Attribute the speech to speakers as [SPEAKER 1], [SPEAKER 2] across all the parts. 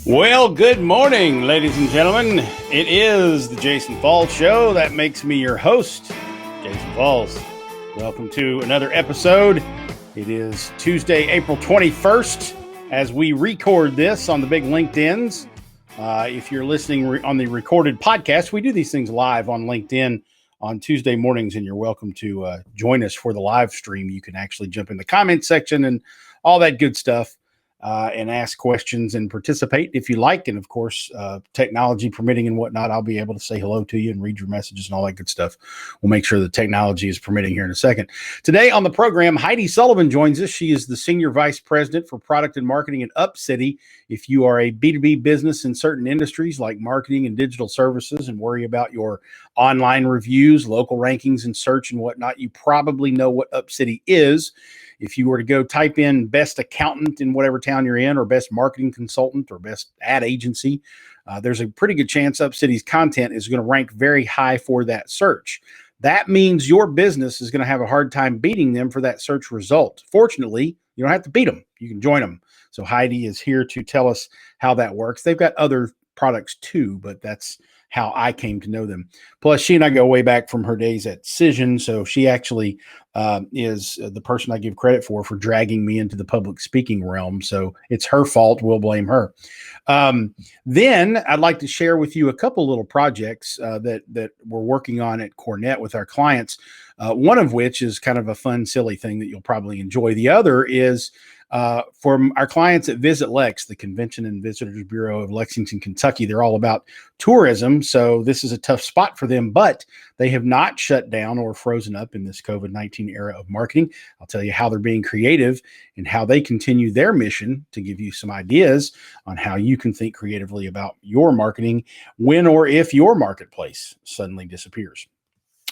[SPEAKER 1] Well, good morning, ladies and gentlemen. It is the Jason Falls Show. That makes me your host, Jason Falls. Welcome to another episode. It is Tuesday, April 21st, as we record this on the big LinkedIns. If you're listening on the recorded podcast, we do these things live on LinkedIn on Tuesday mornings, and you're welcome to join us for the live stream. You can actually jump in the comment section and all that good stuff. And ask questions and participate if you like. And of course, technology permitting and whatnot, I'll be able to say hello to you and read your messages and all that good stuff. We'll make sure the technology is permitting here in a second. Today on the program, Heidi Sullivan joins us. She is the Senior Vice President for Product and Marketing at UpCity. If you are a B2B business in certain industries like marketing and digital services and worry about your online reviews, local rankings and search and whatnot, you probably know what UpCity is. If you were to go type in best accountant in whatever town you're in, or best marketing consultant, or best ad agency, there's a pretty good chance UpCity's content is going to rank very high for that search. That means your business is going to have a hard time beating them for that search result. Fortunately, you don't have to beat them. You can join them. So Heidi is here to tell us how that works. They've got other products too, but that's how I came to know them. Plus, she and I go way back from her days at Cision, so she actually is the person I give credit for dragging me into the public speaking realm. So it's her fault. We'll blame her. Then I'd like to share with you a couple little projects that we're working on at Cornet with our clients. One of which is kind of a fun, silly thing that you'll probably enjoy. The other is for our clients at Visit Lex, the Convention and Visitors Bureau of Lexington, Kentucky. They're all about tourism, so this is a tough spot for them, but they have not shut down or frozen up in this COVID-19 era of marketing. I'll tell you how they're being creative and how they continue their mission to give you some ideas on how you can think creatively about your marketing when or if your marketplace suddenly disappears.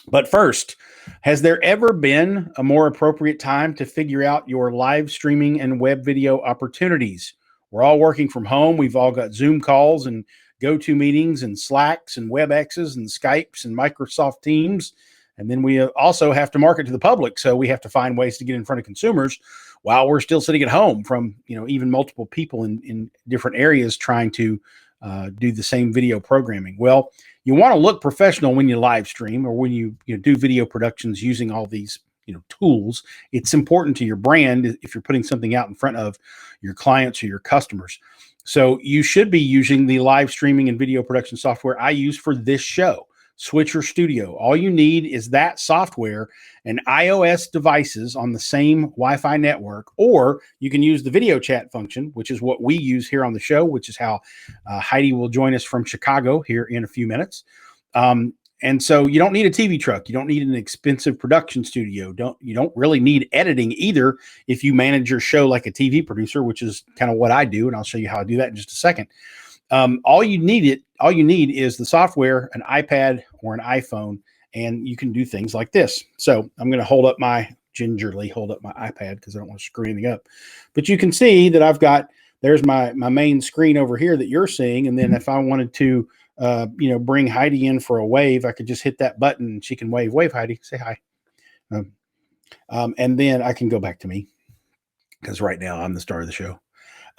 [SPEAKER 1] But first, has there ever been a more appropriate time to figure out your live streaming and web video opportunities? We're all working from home. We've all got Zoom calls and GoToMeetings and Slacks and WebExes and Skypes and Microsoft Teams. And then we also have to market to the public. So we have to find ways to get in front of consumers while we're still sitting at home from, even multiple people in different areas trying to do the same video programming. Well, you want to look professional when you live stream or when you do video productions using all these tools. It's important to your brand if you're putting something out in front of your clients or your customers. So you should be using the live streaming and video production software I use for this show, Switcher Studio. All you need is that software and iOS devices on the same Wi-Fi network, or you can use the video chat function, which is what we use here on the show, which is how Heidi will join us from Chicago here in a few minutes. And so you don't need a TV truck. You don't need an expensive production studio. You don't really need editing either if you manage your show like a TV producer, which is kind of what I do, and I'll show you how I do that in just a second. All you need is the software, an iPad or an iPhone, and you can do things like this. So I'm going to gingerly hold up my iPad because I don't want to screw anything up. But you can see that there's my main screen over here that you're seeing. And then if I wanted to, bring Heidi in for a wave, I could just hit that button and she can wave. Wave, Heidi, say hi. And then I can go back to me because right now I'm the star of the show.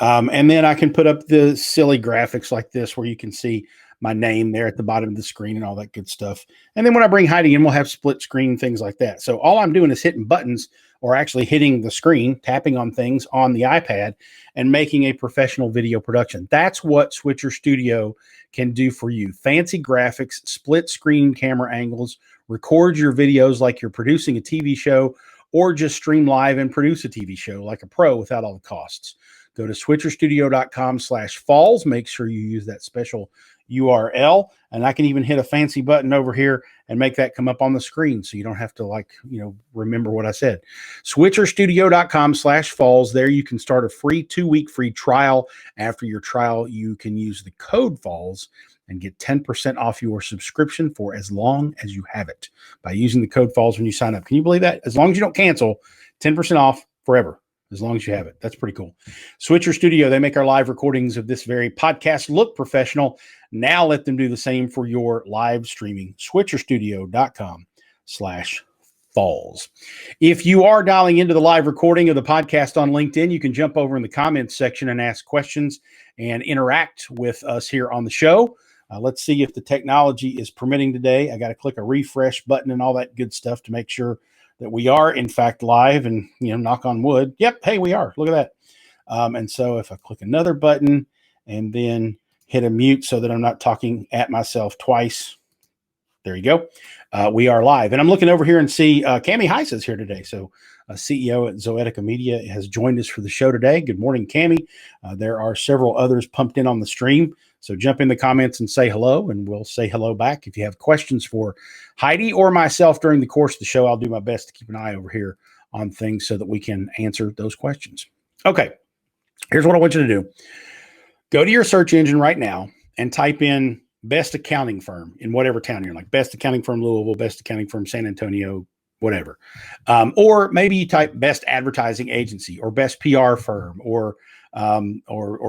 [SPEAKER 1] And then I can put up the silly graphics like this where you can see my name there at the bottom of the screen and all that good stuff. And then when I bring Heidi in, we'll have split screen, things like that. So all I'm doing is hitting buttons or actually hitting the screen, tapping on things on the iPad and making a professional video production. That's what Switcher Studio can do for you. Fancy graphics, split screen camera angles, record your videos like you're producing a TV show, or just stream live and produce a TV show like a pro without all the costs. Go to switcherstudio.com/falls. Make sure you use that special URL. And I can even hit a fancy button over here and make that come up on the screen so you don't have to remember what I said. switcherstudio.com/falls. There you can start a free 2-week free trial. After your trial, you can use the code falls and get 10% off your subscription for as long as you have it by using the code falls when you sign up. Can you believe that? As long as you don't cancel, 10% off forever. As long as you have it. That's pretty cool. Switcher Studio, they make our live recordings of this very podcast look professional. Now let them do the same for your live streaming. switcherstudio.com/falls. Falls. If you are dialing into the live recording of the podcast on LinkedIn, you can jump over in the comments section and ask questions and interact with us here on the show. Let's see if the technology is permitting today. I got to click a refresh button and all that good stuff to make sure that we are in fact live, and knock on wood. Yep. Hey, we are. Look at that. And so if I click another button and then hit a mute so that I'm not talking at myself twice, there you go. We are live. And I'm looking over here and see Cami Heiss is here today. So CEO at Zoetica Media has joined us for the show today. Good morning, Cami. There are several others pumped in on the stream. So jump in the comments and say hello, and we'll say hello back. If you have questions for Heidi or myself during the course of the show, I'll do my best to keep an eye over here on things so that we can answer those questions. Okay, here's what I want you to do. Go to your search engine right now and type in best accounting firm in whatever town you're in, like best accounting firm Louisville, best accounting firm San Antonio, whatever. Or maybe you type best advertising agency or best PR firm or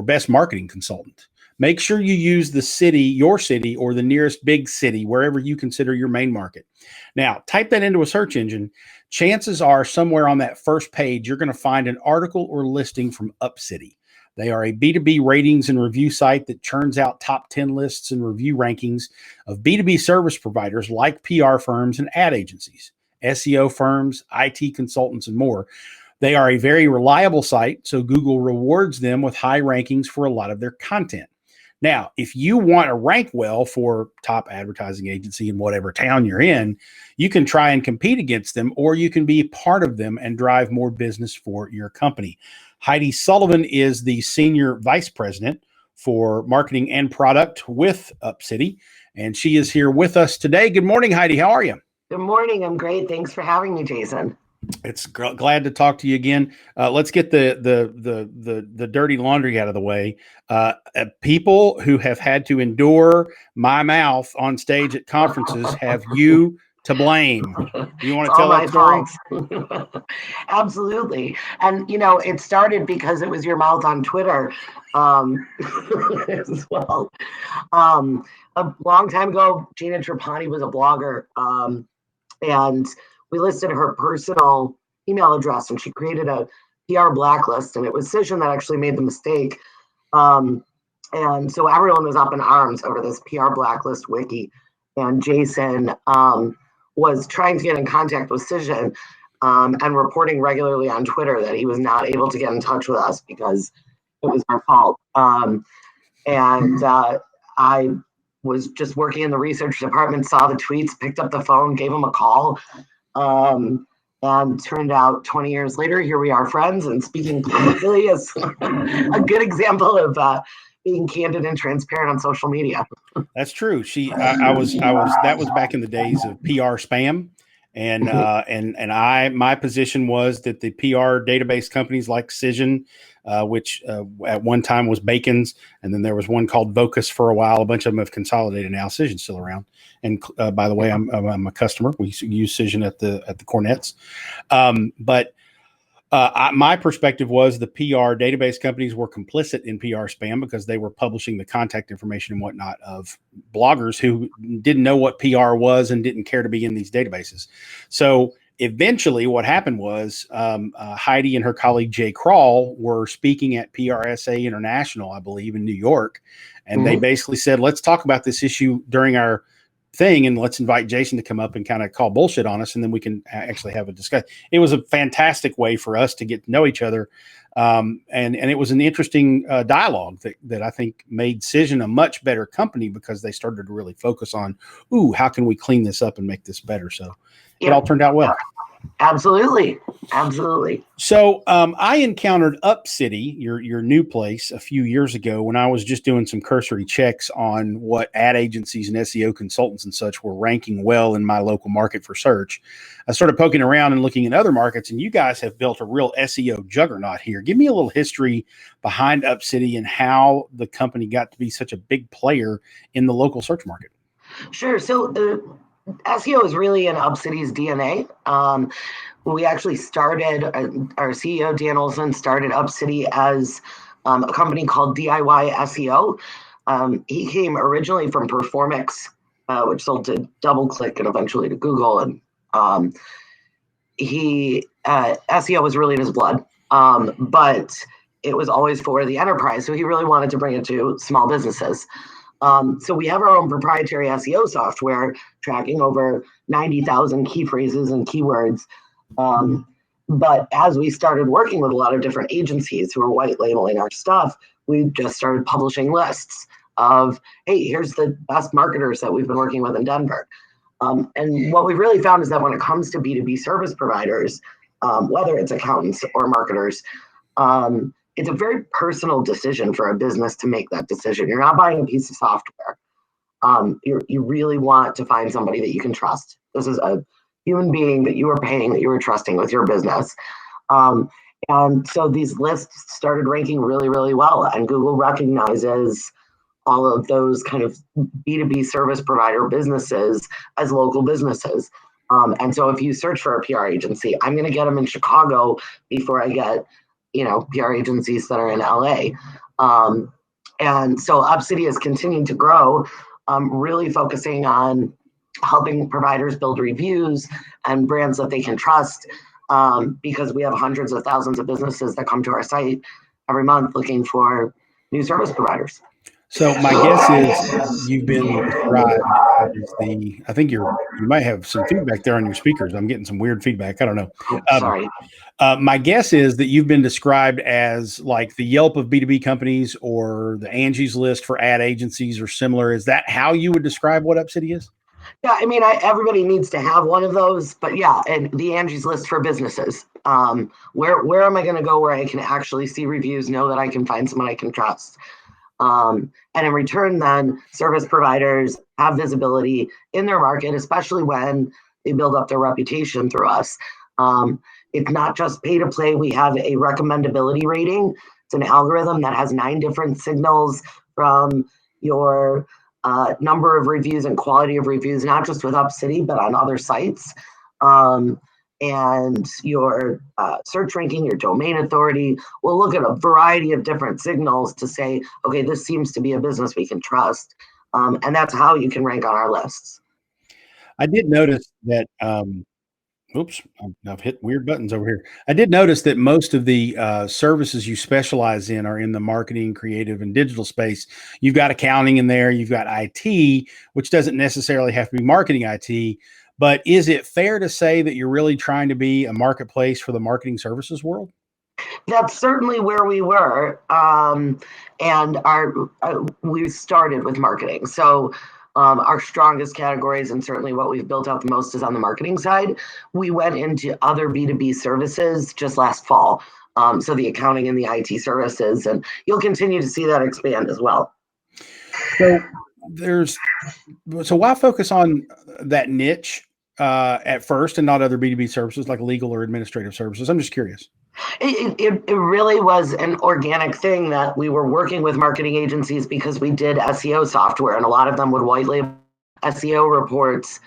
[SPEAKER 1] best marketing consultant. Make sure you use the city, your city, or the nearest big city, wherever you consider your main market. Now, type that into a search engine. Chances are somewhere on that first page, you're going to find an article or listing from UpCity. They are a B2B ratings and review site that churns out top 10 lists and review rankings of B2B service providers like PR firms and ad agencies, SEO firms, IT consultants, and more. They are a very reliable site, so Google rewards them with high rankings for a lot of their content. Now, if you want to rank well for top advertising agency in whatever town you're in, you can try and compete against them, or you can be part of them and drive more business for your company. Heidi Sullivan is the Senior Vice President for Marketing and Product with UpCity, and she is here with us today. Good morning, Heidi. How are you?
[SPEAKER 2] Good morning. I'm great. Thanks for having me, Jason.
[SPEAKER 1] It's glad to talk to you again. Let's get the dirty laundry out of the way. People who have had to endure my mouth on stage at conferences have you to blame. Do you want to tell that story?
[SPEAKER 2] Absolutely. And, it started because it was your mouth on Twitter as well. A long time ago, Gina Trapani was a blogger, and we listed her personal email address, and she created a PR blacklist, and it was Cision that actually made the mistake. And so everyone was up in arms over this PR blacklist wiki, and Jason was trying to get in contact with Cision and reporting regularly on Twitter that he was not able to get in touch with us because it was our fault. I was just working in the research department, saw the tweets, picked up the phone, gave him a call. And turned out 20 years later, here we are friends, and speaking publicly is a good example of being candid and transparent on social media.
[SPEAKER 1] That's true. That was back in the days of PR spam. And my position was that the PR database companies like Cision, which at one time was Bacon's, and then there was one called Vocus for a while. A bunch of them have consolidated now. Cision's still around. And by the way, I'm a customer. We use Cision at the Cornets. My perspective was the PR database companies were complicit in PR spam because they were publishing the contact information and whatnot of bloggers who didn't know what PR was and didn't care to be in these databases. So eventually what happened was Heidi and her colleague Jay Kroll were speaking at PRSA International, I believe, in New York. And they basically said, let's talk about this issue during our thing, and let's invite Jason to come up and kind of call bullshit on us, and then we can actually have a discussion. It was a fantastic way for us to get to know each other, and it was an interesting dialogue that I think made Cision a much better company because they started to really focus on, how can we clean this up and make this better? So it all turned out well.
[SPEAKER 2] Absolutely.
[SPEAKER 1] So I encountered UpCity, your new place, a few years ago when I was just doing some cursory checks on what ad agencies and SEO consultants and such were ranking well in my local market for search. I started poking around and looking in other markets, and you guys have built a real SEO juggernaut here. Give me a little history behind UpCity and how the company got to be such a big player in the local search market.
[SPEAKER 2] Sure. So SEO is really in UpCity's DNA. We actually started, our CEO, Dan Olson, started UpCity as a company called DIY SEO. He came originally from Performix, which sold to DoubleClick and eventually to Google. And SEO was really in his blood, but it was always for the enterprise. So he really wanted to bring it to small businesses. So we have our own proprietary SEO software tracking over 90,000 key phrases and keywords. But as we started working with a lot of different agencies who are white labeling our stuff, we just started publishing lists of, hey, here's the best marketers that we've been working with in Denver. And what we've really found is that when it comes to B2B service providers, whether it's accountants or marketers, it's a very personal decision for a business to make that decision. You're not buying a piece of software. You really want to find somebody that you can trust. This is a human being that you are paying, that you are trusting with your business. And so these lists started ranking really, really well. And Google recognizes all of those kind of B2B service provider businesses as local businesses. And so if you search for a PR agency, I'm going to get them in Chicago before I get, PR agencies that are in LA. And so UpCity has continued to grow, really focusing on helping providers build reviews and brands that they can trust, because we have hundreds of thousands of businesses that come to our site every month looking for new service providers.
[SPEAKER 1] So my guess is you've been described as I think you might have some feedback there on your speakers. I'm getting some weird feedback. I don't know.
[SPEAKER 2] Sorry.
[SPEAKER 1] My guess is that you've been described as like the Yelp of B2B companies or the Angie's List for ad agencies or similar. Is that how you would describe what UpCity is?
[SPEAKER 2] Yeah, I mean, everybody needs to have one of those, but yeah, and the Angie's List for businesses. Where am I going to go where I can actually see reviews, know that I can find someone I can trust? And in return, then service providers have visibility in their market, especially when they build up their reputation through us. It's not just pay to play. We have a recommendability rating. It's an algorithm that has 9 different signals from your number of reviews and quality of reviews, not just with UpCity, but on other sites. And your search ranking, your domain authority. We'll look at a variety of different signals to say, okay, this seems to be a business we can trust. And that's how you can rank on our lists.
[SPEAKER 1] I did notice that, oops, I've hit weird buttons over here. I did notice that most of the services you specialize in are in the marketing, creative, and digital space. You've got accounting in there. You've got IT, which doesn't necessarily have to be marketing IT. But is it fair to say that you're really trying to be a marketplace for the marketing services world?
[SPEAKER 2] That's certainly where we were. And we started with marketing. So our strongest categories, and certainly what we've built out the most, is on the marketing side. We went into other B2B services just last fall. So the accounting and the IT services, and you'll continue to see that expand as well.
[SPEAKER 1] So why focus on that niche at first and not other B2B services like legal or administrative services? I'm just curious.
[SPEAKER 2] It really was an organic thing that we were working with marketing agencies because we did SEO software, and a lot of them would white label SEO reports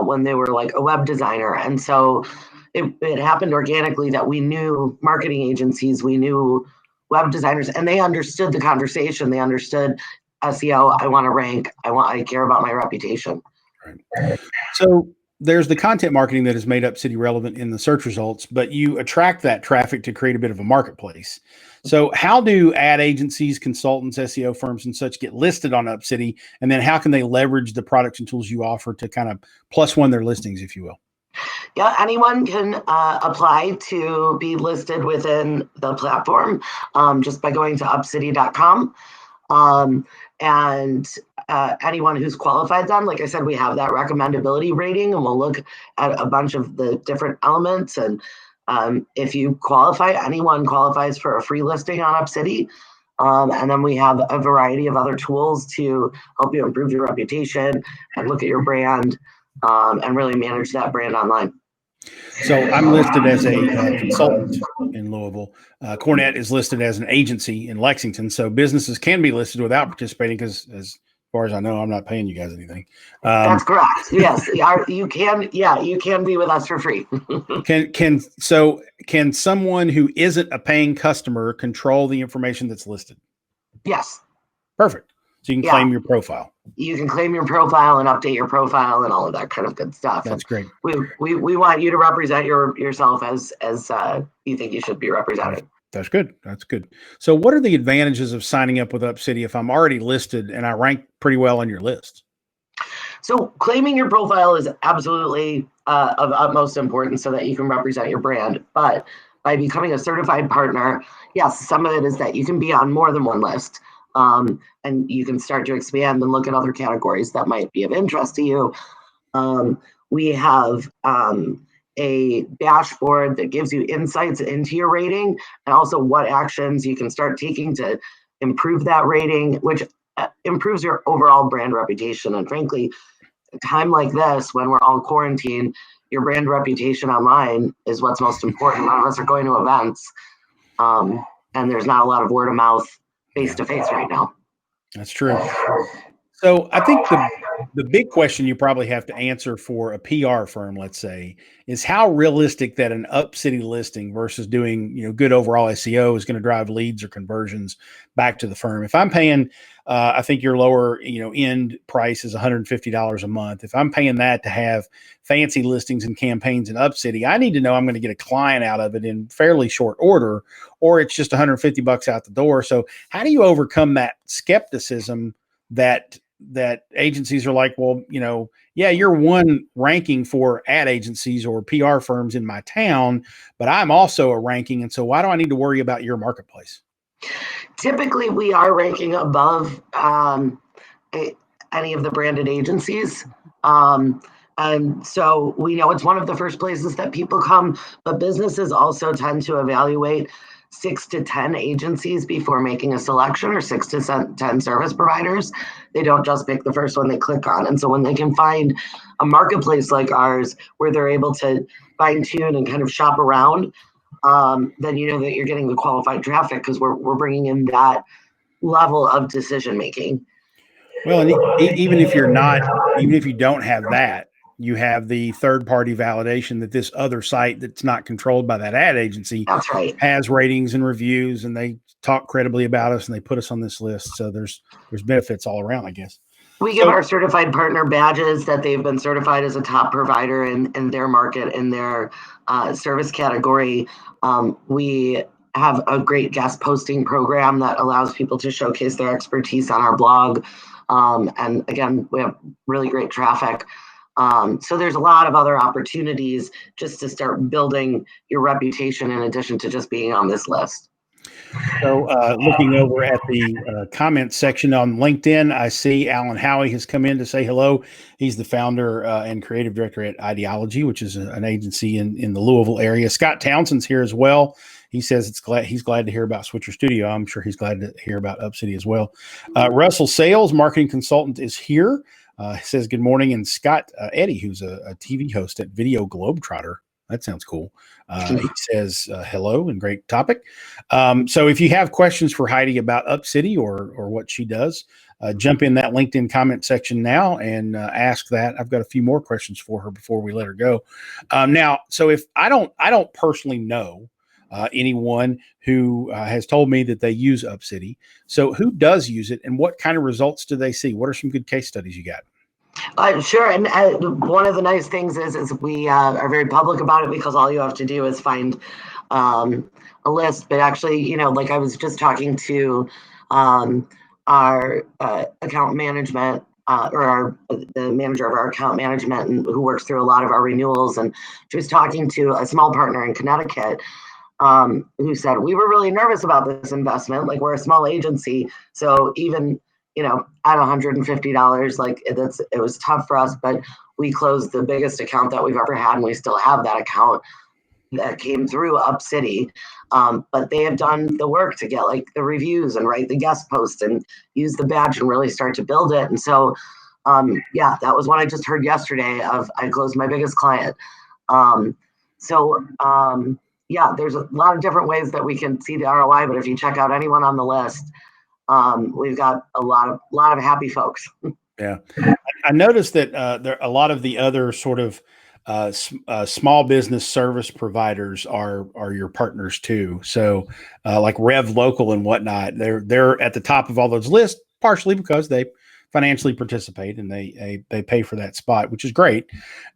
[SPEAKER 2] when they were like a web designer. And so it happened organically that we knew marketing agencies, we knew web designers, and they understood the conversation. They understood SEO. I want to rank. I care about my reputation.
[SPEAKER 1] Right. So there's the content marketing that has made UpCity relevant in the search results, but you attract that traffic to create a bit of a marketplace. So how do ad agencies, consultants, SEO firms, and such get listed on UpCity? And then how can they leverage the products and tools you offer to kind of plus one their listings, if you will?
[SPEAKER 2] Yeah, anyone can apply to be listed within the platform just by going to upcity.com. And anyone who's qualified then, like I said, we have that recommendability rating, and we'll look at a bunch of the different elements. And if you qualify, anyone qualifies for a free listing on UpCity. And then we have a variety of other tools to help you improve your reputation and look at your brand and really manage that brand online.
[SPEAKER 1] So I'm listed as a consultant in Louisville. Cornet is listed as an agency in Lexington. So businesses can be listed without participating because, as far as I know, I'm not paying you guys anything.
[SPEAKER 2] That's correct. Yes, you can. Yeah, you can be with us for free.
[SPEAKER 1] Can someone who isn't a paying customer control the information that's listed?
[SPEAKER 2] Yes.
[SPEAKER 1] Perfect. So you can claim your profile.
[SPEAKER 2] You can claim your profile and update your profile and all of that kind of good stuff.
[SPEAKER 1] That's great.
[SPEAKER 2] We want you to represent yourself as you think you should be represented.
[SPEAKER 1] That's good. That's good. So what are the advantages of signing up with UpCity if I'm already listed and I rank pretty well on your list?
[SPEAKER 2] So claiming your profile is absolutely of utmost importance so that you can represent your brand. But by becoming a certified partner, yes, some of it is that you can be on more than one list. And you can start to expand and look at other categories that might be of interest to you. We have a dashboard that gives you insights into your rating and also what actions you can start taking to improve that rating, which improves your overall brand reputation. And frankly, a time like this, when we're all quarantined, your brand reputation online is what's most important. None of us are going to events, and there's not a lot of word of mouth face-to-face right now.
[SPEAKER 1] That's true. So I think the big question you probably have to answer for a PR firm, let's say, is how realistic that an UpCity listing versus doing, good overall SEO is going to drive leads or conversions back to the firm. If I'm paying, I think your lower, end price is $150 a month. If I'm paying that to have fancy listings and campaigns in UpCity, I need to know I'm going to get a client out of it in fairly short order, or it's just $150 out the door. So how do you overcome that skepticism that agencies are like, well, you're one ranking for ad agencies or PR firms in my town, but I'm also a ranking. And so why do I need to worry about your marketplace?
[SPEAKER 2] Typically, we are ranking above any of the branded agencies. And so we know it's one of the first places that people come, but businesses also tend to evaluate 6 to 10 agencies before making a selection, or 6 to 10 service providers. They don't just pick the first one they click on. And so when they can find a marketplace like ours where they're able to fine tune and kind of shop around, then you know that you're getting the qualified traffic because we're bringing in that level of decision making.
[SPEAKER 1] Well, and even if you don't have that, you have the third-party validation that this other site that's not controlled by that ad agency
[SPEAKER 2] That's right.
[SPEAKER 1] has ratings and reviews, and they talk credibly about us and they put us on this list. So there's benefits all around, I guess.
[SPEAKER 2] We give our certified partner badges that they've been certified as a top provider in their market, in their service category. We have a great guest posting program that allows people to showcase their expertise on our blog. And again, we have really great traffic. So there's a lot of other opportunities just to start building your reputation in addition to just being on this list.
[SPEAKER 1] So looking over at the comments section on LinkedIn, I see Alan Howie has come in to say hello. He's the founder and creative director at Ideology, which is an agency in the Louisville area. Scott Townsend's here as well. He says he's glad to hear about Switcher Studio. I'm sure he's glad to hear about UpCity as well. Russell Sales, marketing consultant, is here. Says good morning. And Scott Eddy, who's a TV host at Video Globetrotter. That sounds cool. He says hello and great topic. So if you have questions for Heidi about UpCity or what she does, jump in that LinkedIn comment section now and ask that. I've got a few more questions for her before we let her go. Now, so if I don't personally know anyone who has told me that they use UpCity. So who does use it and what kind of results do they see? What are some good case studies you got?
[SPEAKER 2] Sure. And one of the nice things is we are very public about it because all you have to do is find a list. But actually, like I was just talking to our account management or the manager of our account management and who works through a lot of our renewals. And she was talking to a small partner in Connecticut who said, we were really nervous about this investment. Like, we're a small agency. So even at $150, like it was tough for us, but we closed the biggest account that we've ever had, and we still have that account that came through UpCity. But they have done the work to get like the reviews and write the guest post and use the badge and really start to build it. And so, that was what I just heard yesterday of I closed my biggest client. There's a lot of different ways that we can see the ROI, but if you check out anyone on the list, we've got a lot of happy folks.
[SPEAKER 1] Yeah. I noticed that there a lot of the other sort of small business service providers are your partners too. So like Rev Local and whatnot, they're at the top of all those lists partially because they financially participate and they pay for that spot, which is great.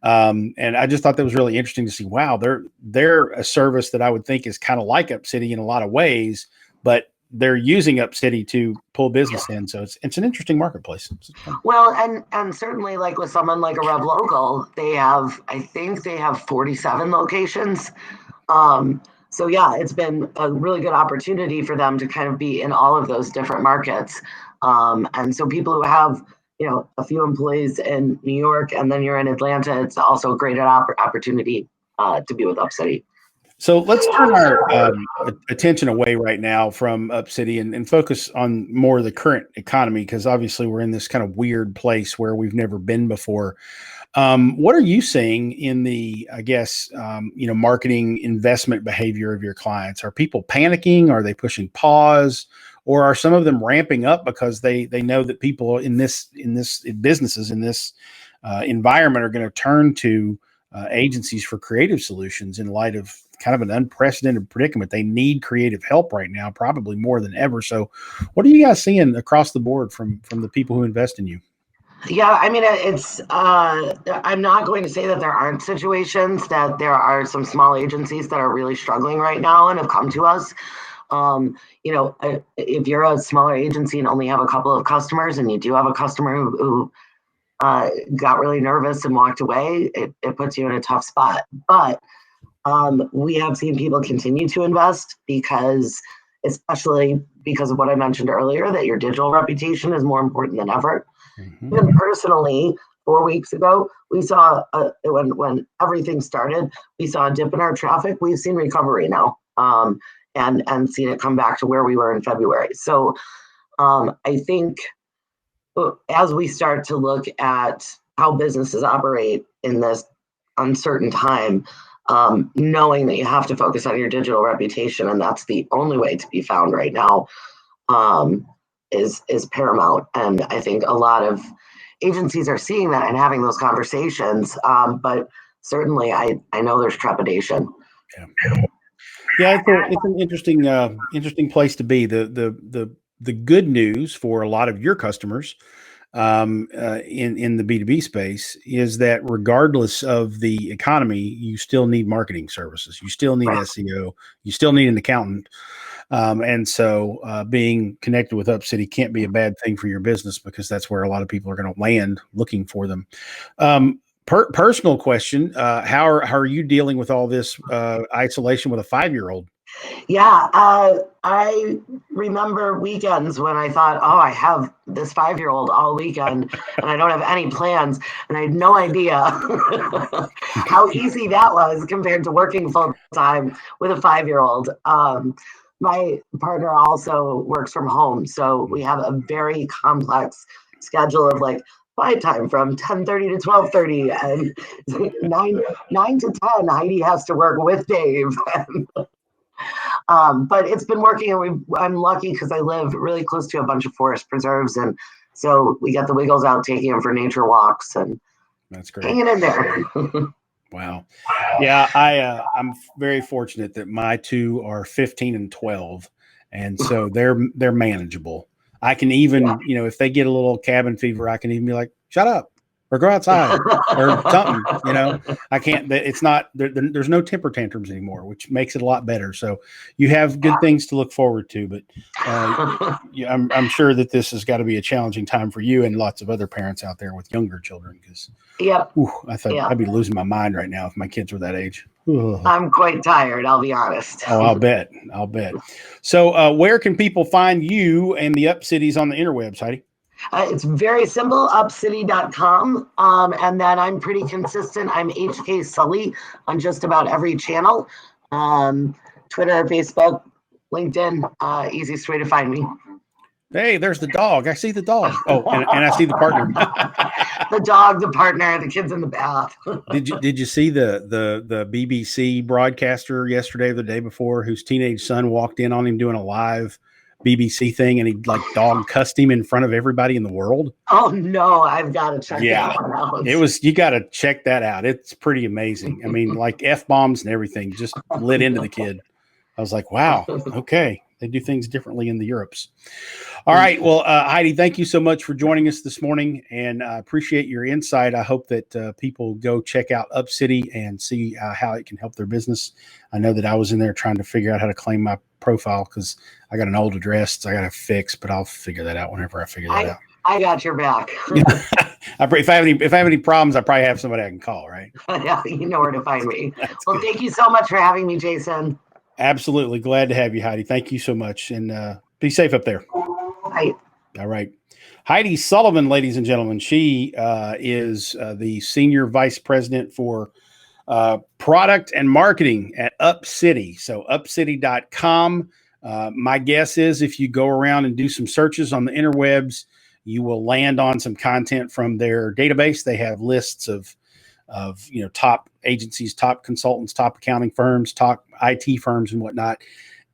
[SPEAKER 1] And I just thought that was really interesting to see. Wow, they're a service that I would think is kind of like UpCity in a lot of ways, but they're using UpCity to pull business in. So it's an interesting marketplace.
[SPEAKER 2] Well, and certainly like with someone like a Rev Local, I think they have 47 locations. So yeah, it's been a really good opportunity for them to kind of be in all of those different markets. And so people who have, a few employees in New York and then you're in Atlanta, it's also a great opportunity to be with UpCity.
[SPEAKER 1] So let's turn our attention away right now from UpCity and focus on more of the current economy, because obviously we're in this kind of weird place where we've never been before. What are you seeing in the, I guess, marketing investment behavior of your clients? Are people panicking? Are they pushing pause? Or are some of them ramping up because they know that people in businesses in this environment are going to turn to agencies for creative solutions in light of kind of an unprecedented predicament? They need creative help right now, probably more than ever. So what are you guys seeing across the board from the people who invest in you?
[SPEAKER 2] Yeah, I mean, I'm not going to say that there aren't situations that there are some small agencies that are really struggling right now and have come to us. If you're a smaller agency and only have a couple of customers and you do have a customer who got really nervous and walked away, it puts you in a tough spot. But we have seen people continue to invest especially because of what I mentioned earlier, that your digital reputation is more important than ever.
[SPEAKER 1] Mm-hmm.
[SPEAKER 2] Even personally, 4 weeks ago, we saw when everything started, we saw a dip in our traffic. We've seen recovery now, and seen it come back to where we were in February. So I think as we start to look at how businesses operate in this uncertain time, knowing that you have to focus on your digital reputation, and that's the only way to be found right now, is paramount. And I think a lot of agencies are seeing that and having those conversations. But certainly I know there's trepidation.
[SPEAKER 1] Yeah, it's an interesting place to be. The good news for a lot of your customers in the B2B space is that regardless of the economy, you still need marketing services. You still need SEO. You still need an accountant. And so being connected with UpCity can't be a bad thing for your business, because that's where a lot of people are going to land looking for them. Personal question: how are you dealing with all this isolation with a 5-year-old?
[SPEAKER 2] Yeah, I remember weekends when I thought, oh, I have this 5-year-old all weekend and I don't have any plans, and I had no idea how easy that was compared to working full time with a 5-year-old. My partner also works from home, so we have a very complex schedule of like flight time from 10:30 to 12:30, and 9 to 10 Heidi has to work with Dave. But it's been working, and I'm lucky because I live really close to a bunch of forest preserves, and so we get the Wiggles out taking them for nature walks, and
[SPEAKER 1] that's great.
[SPEAKER 2] Hanging in there.
[SPEAKER 1] Wow. Yeah, I'm very fortunate that my two are 15 and 12, and so they're manageable. I can even, if they get a little cabin fever, I can even be like, shut up or go outside or something, I can't, it's not, there's no temper tantrums anymore, which makes it a lot better. So you have good things to look forward to, but I'm sure that this has got to be a challenging time for you and lots of other parents out there with younger children, because I thought I'd be losing my mind right now if my kids were that age.
[SPEAKER 2] I'm quite tired, I'll be honest.
[SPEAKER 1] Oh, I'll bet. So where can people find you and the UpCities on the interwebs, Heidi?
[SPEAKER 2] It's very simple, upcity.com. And then I'm pretty consistent. I'm HK Sully on just about every channel. Twitter, Facebook, LinkedIn, easiest way to find me.
[SPEAKER 1] Hey, there's the dog. I see the dog. Oh, and I see the partner.
[SPEAKER 2] The dog, the partner, the kids in the bath.
[SPEAKER 1] Did you see the BBC broadcaster yesterday or the day before, whose teenage son walked in on him doing a live BBC thing, and he like dog cussed him in front of everybody in the world?
[SPEAKER 2] Oh no, I've got to check that one out.
[SPEAKER 1] You got to check that out. It's pretty amazing. I mean, like F-bombs and everything just lit into the kid. I was like, wow, okay. They do things differently in the Europes. All right. Well, Heidi, thank you so much for joining us this morning, and I appreciate your insight. I hope that people go check out UpCity and see how it can help their business. I know that I was in there trying to figure out how to claim my profile because I got an old address I got to fix, but I'll figure that out whenever I figure that out.
[SPEAKER 2] I got your back.
[SPEAKER 1] If I have any problems, I probably have somebody I can call, right?
[SPEAKER 2] Yeah, you know where to find me. Well, thank you so much for having me, Jason.
[SPEAKER 1] Absolutely. Glad to have you, Heidi. Thank you so much. And be safe up there.
[SPEAKER 2] Bye.
[SPEAKER 1] All right. Heidi Sullivan, ladies and gentlemen, she is the Senior Vice President for Product and Marketing at UpCity. So UpCity.com. My guess is if you go around and do some searches on the interwebs, you will land on some content from their database. They have lists of top agencies, top consultants, top accounting firms, top IT firms, and whatnot,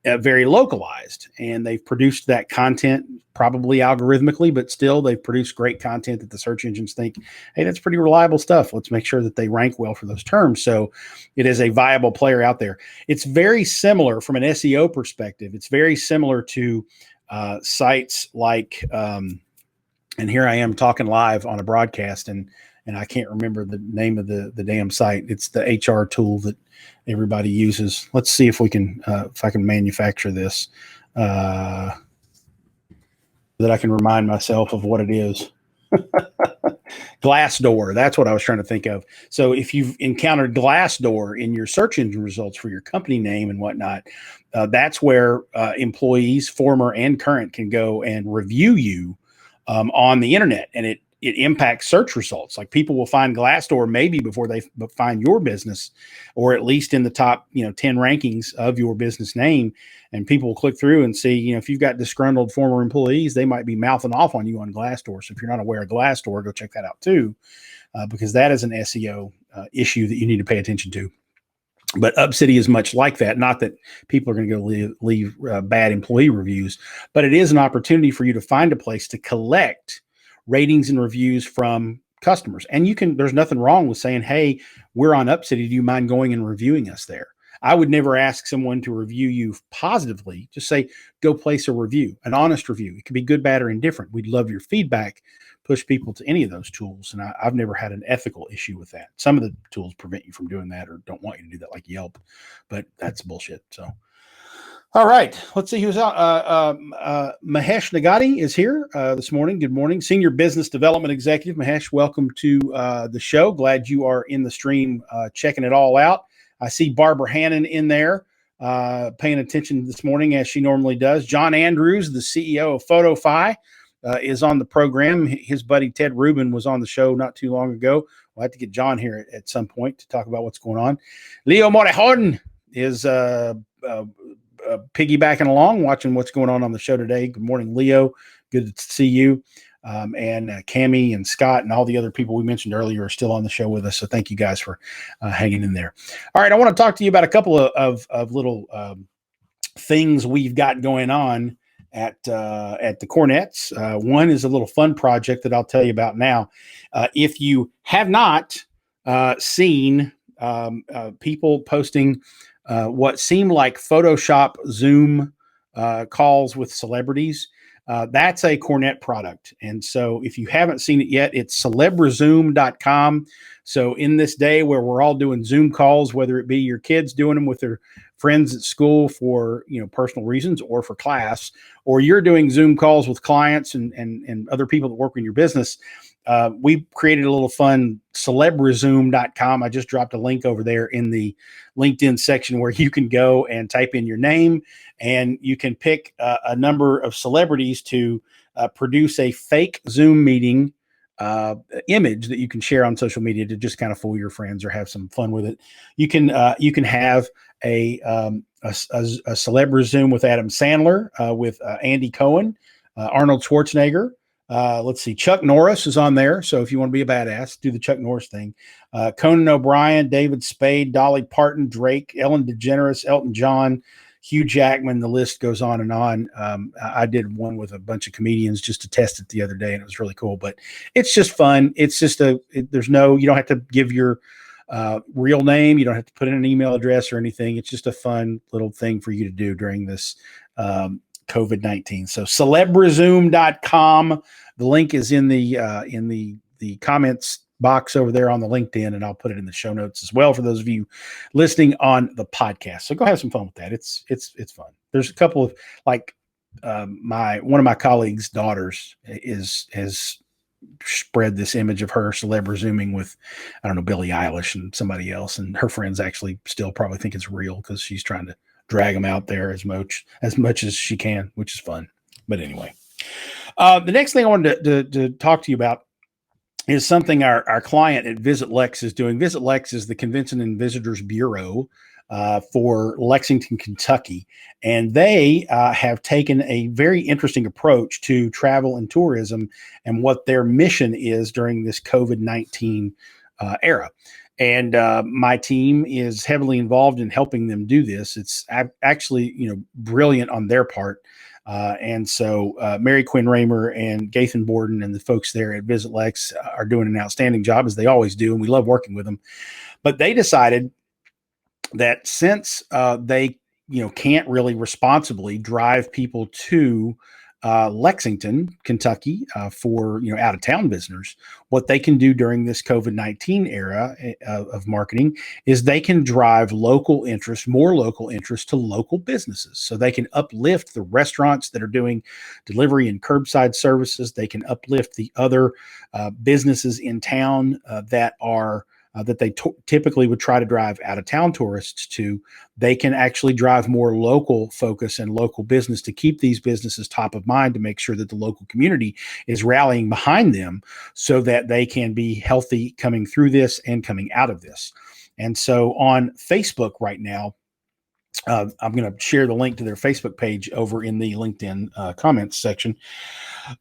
[SPEAKER 1] very localized. And they've produced that content probably algorithmically, but still they've produced great content that the search engines think, hey, that's pretty reliable stuff. Let's make sure that they rank well for those terms. So it is a viable player out there. It's very similar from an SEO perspective. It's very similar to sites like, and here I am talking live on a broadcast, and I can't remember the name of the damn site. It's the HR tool that everybody uses. Let's see if we can, if I can manufacture this, that I can remind myself of what it is. Glassdoor. That's what I was trying to think of. So if you've encountered Glassdoor in your search engine results for your company name and whatnot, that's where employees, former and current, can go and review you on the internet, and it impacts search results. Like people will find Glassdoor maybe before they find your business, or at least in the top 10 rankings of your business name. And people will click through and see, if you've got disgruntled former employees, they might be mouthing off on you on Glassdoor. So if you're not aware of Glassdoor, go check that out too, because that is an SEO issue that you need to pay attention to. But UpCity is much like that. Not that people are going to go leave bad employee reviews, but it is an opportunity for you to find a place to collect ratings and reviews from customers. And there's nothing wrong with saying, hey, we're on UpCity. Do you mind going and reviewing us there? I would never ask someone to review you positively. Just say, go place a review, an honest review. It can be good, bad, or indifferent. We'd love your feedback. Push people to any of those tools. And I've never had an ethical issue with that. Some of the tools prevent you from doing that or don't want you to do that, like Yelp, but that's bullshit. So, all right, let's see who's out. Mahesh Nagati is here this morning. Good morning. Senior Business Development Executive. Mahesh, welcome to the show. Glad you are in the stream, checking it all out. I see Barbara Hannon in there, paying attention this morning as she normally does. John Andrews, the CEO of PhotoFi, is on the program. His buddy Ted Rubin was on the show not too long ago. We'll have to get John here at some point to talk about what's going on. Leo Morejon is piggybacking along, watching what's going on the show today. Good morning, Leo. Good to see you. And Cammie and Scott and all the other people we mentioned earlier are still on the show with us. So thank you guys for hanging in there. All right, I want to talk to you about a couple of little things we've got going on at the Cornets. One is a little fun project that I'll tell you about now. If you have not seen people posting what seem like Photoshop Zoom calls with celebrities, that's a Cornet product. And so if you haven't seen it yet, it's celebrazoom.com. So in this day where we're all doing Zoom calls, whether it be your kids doing them with their friends at school for personal reasons or for class, or you're doing Zoom calls with clients and other people that work in your business, we created a little fun celebrazoom.com. I just dropped a link over there in the LinkedIn section where you can go and type in your name, and you can pick a number of celebrities to produce a fake Zoom meeting image that you can share on social media to just kind of fool your friends or have some fun with it. You can have a Celebra Zoom with Adam Sandler, with Andy Cohen, Arnold Schwarzenegger. Let's see, Chuck Norris is on there. So if you want to be a badass, do the Chuck Norris thing. Conan O'Brien, David Spade, Dolly Parton, Drake, Ellen DeGeneres, Elton John, Hugh Jackman. The list goes on and on. I did one with a bunch of comedians just to test it the other day, and it was really cool. But it's just fun. It's just you don't have to give your real name. You don't have to put in an email address or anything. It's just a fun little thing for you to do during this COVID-19. So celebrazoom.com. The link is in the comments box over there on the LinkedIn, and I'll put it in the show notes as well for those of you listening on the podcast. So go have some fun with that. It's fun. There's a couple of one of my colleagues' daughters has spread this image of her zooming with, I don't know, Billie Eilish and somebody else, and her friends actually still probably think it's real because she's trying to drag them out there as much as she can, which is fun. But anyway, the next thing I wanted to talk to you about is something our client at Visit Lex is doing. Visit Lex is the Convention and Visitors Bureau for Lexington, Kentucky. And they have taken a very interesting approach to travel and tourism and what their mission is during this COVID-19 era. And my team is heavily involved in helping them do this. It's actually, brilliant on their part. And so Mary Quinn Raymer and Gathan Borden and the folks there at Visit Lex are doing an outstanding job, as they always do, and we love working with them. But they decided that since they can't really responsibly drive people to Lexington, Kentucky for out of town visitors, what they can do during this COVID-19 era of marketing is they can drive more local interest to local businesses. So they can uplift the restaurants that are doing delivery and curbside services. They can uplift the other businesses in town that are that they typically would try to drive out-of-town tourists to. They can actually drive more local focus and local business to keep these businesses top of mind, to make sure that the local community is rallying behind them so that they can be healthy coming through this and coming out of this. And so on Facebook right now, I'm going to share the link to their Facebook page over in the LinkedIn comments section.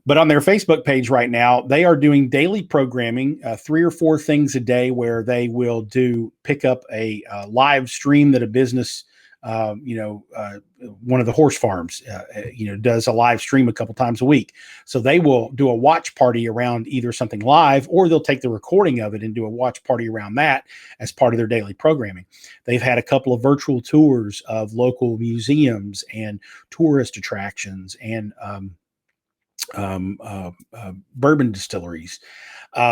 [SPEAKER 1] But on their Facebook page right now, they are doing daily programming, 3 or 4 things a day, where they will pick up a live stream that a business, one of the horse farms, does a live stream a couple times a week. So they will do a watch party around either something live, or they'll take the recording of it and do a watch party around that as part of their daily programming. They've had a couple of virtual tours of local museums and tourist attractions and bourbon distilleries.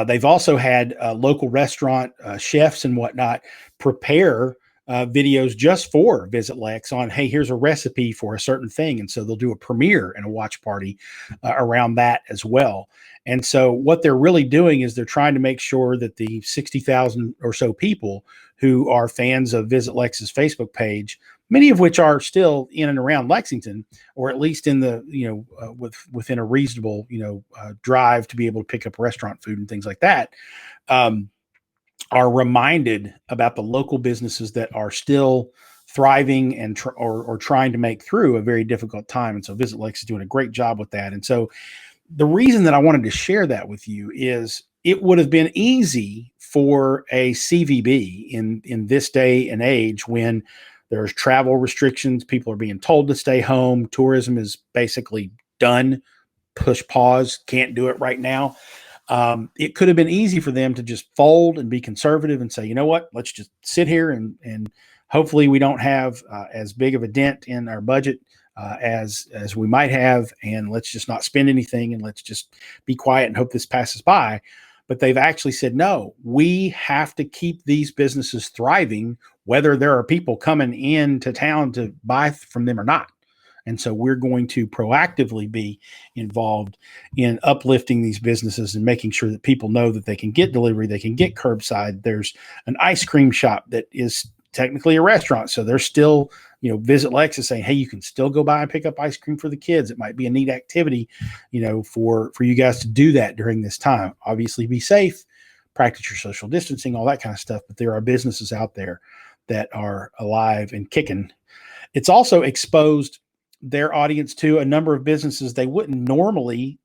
[SPEAKER 1] They've also had local restaurant chefs and whatnot prepare videos just for Visit Lex on, hey, here's a recipe for a certain thing. And so they'll do a premiere and a watch party around that as well. And so what they're really doing is they're trying to make sure that the 60,000 or so people who are fans of Visit Lex's Facebook page, many of which are still in and around Lexington, or at least in the, within a reasonable, drive to be able to pick up restaurant food and things like that, are reminded about the local businesses that are still thriving and or trying to make through a very difficult time. And so Visit Lex is doing a great job with that. And so the reason that I wanted to share that with you is it would have been easy for a CVB in this day and age, when there's travel restrictions, people are being told to stay home, tourism is basically done, push pause, can't do it right now. It could have been easy for them to just fold and be conservative and say, you know what, let's just sit here and hopefully we don't have as big of a dent in our budget as we might have, and let's just not spend anything and let's just be quiet and hope this passes by. But they've actually said, no, we have to keep these businesses thriving, whether there are people coming into town to buy from them or not. And so we're going to proactively be involved in uplifting these businesses and making sure that people know that they can get delivery, they can get curbside. There's an ice cream shop that is technically a restaurant. So there's still, Visit Lex is saying, hey, you can still go by and pick up ice cream for the kids. It might be a neat activity, for you guys to do that during this time. Obviously be safe, practice your social distancing, all that kind of stuff. But there are businesses out there that are alive and kicking. It's also exposed their audience to a number of businesses they wouldn't normally,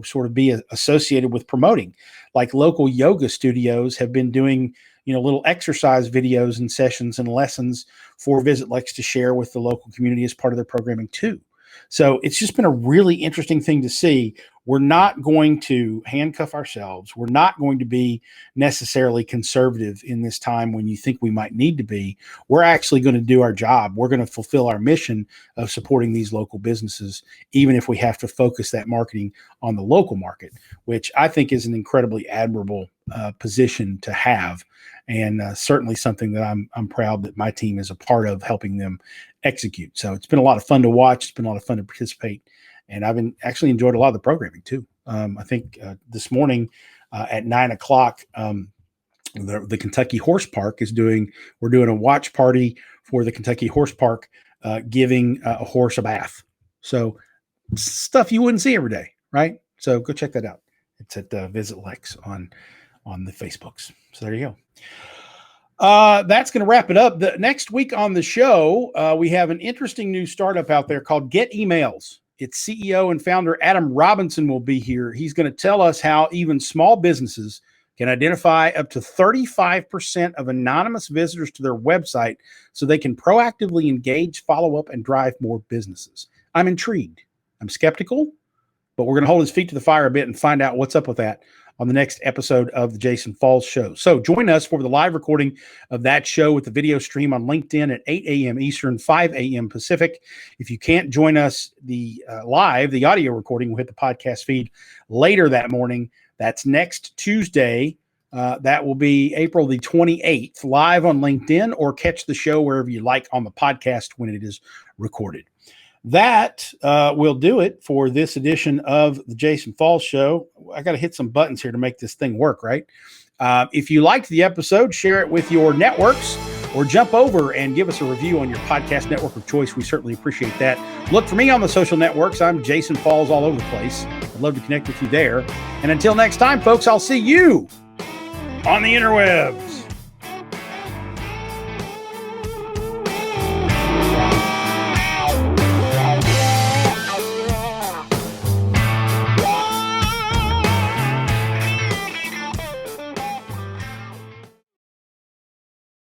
[SPEAKER 1] sort of be associated with promoting. Like local yoga studios have been doing, little exercise videos and sessions and lessons for Visit Lex to share with the local community as part of their programming too. So it's just been a really interesting thing to see. We're not going to handcuff ourselves. We're not going to be necessarily conservative in this time when you think we might need to be. We're actually going to do our job. We're going to fulfill our mission of supporting these local businesses, even if we have to focus that marketing on the local market, which I think is an incredibly admirable position to have. And certainly something that I'm proud that my team is a part of helping them execute. So it's been a lot of fun to watch. It's been a lot of fun to participate. And I've been actually enjoyed a lot of the programming too. I think this morning at 9 o'clock, the Kentucky Horse Park we're doing a watch party for the Kentucky Horse Park, giving a horse a bath. So stuff you wouldn't see every day, right? So go check that out. It's at Visit Lex on the Facebooks. So there you go. That's going to wrap it up. The next week on the show, we have an interesting new startup out there called Get Emails. Its CEO and founder, Adam Robinson, will be here. He's going to tell us how even small businesses can identify up to 35% of anonymous visitors to their website so they can proactively engage, follow up, and drive more businesses. I'm intrigued. I'm skeptical, but we're going to hold his feet to the fire a bit and find out what's up with that on the next episode of the Jason Falls Show. So join us for the live recording of that show with the video stream on LinkedIn at 8 a.m. Eastern, 5 a.m. Pacific. If you can't join us the audio recording will hit the podcast feed later that morning. That's next Tuesday. That will be April the 28th, live on LinkedIn, or catch the show wherever you like on the podcast when it is recorded. That will do it for this edition of the Jason Falls Show. I got to hit some buttons here to make this thing work, right? If you liked the episode, share it with your networks or jump over and give us a review on your podcast network of choice. We certainly appreciate that. Look for me on the social networks. I'm Jason Falls all over the place. I'd love to connect with you there. And until next time, folks, I'll see you on the interwebs.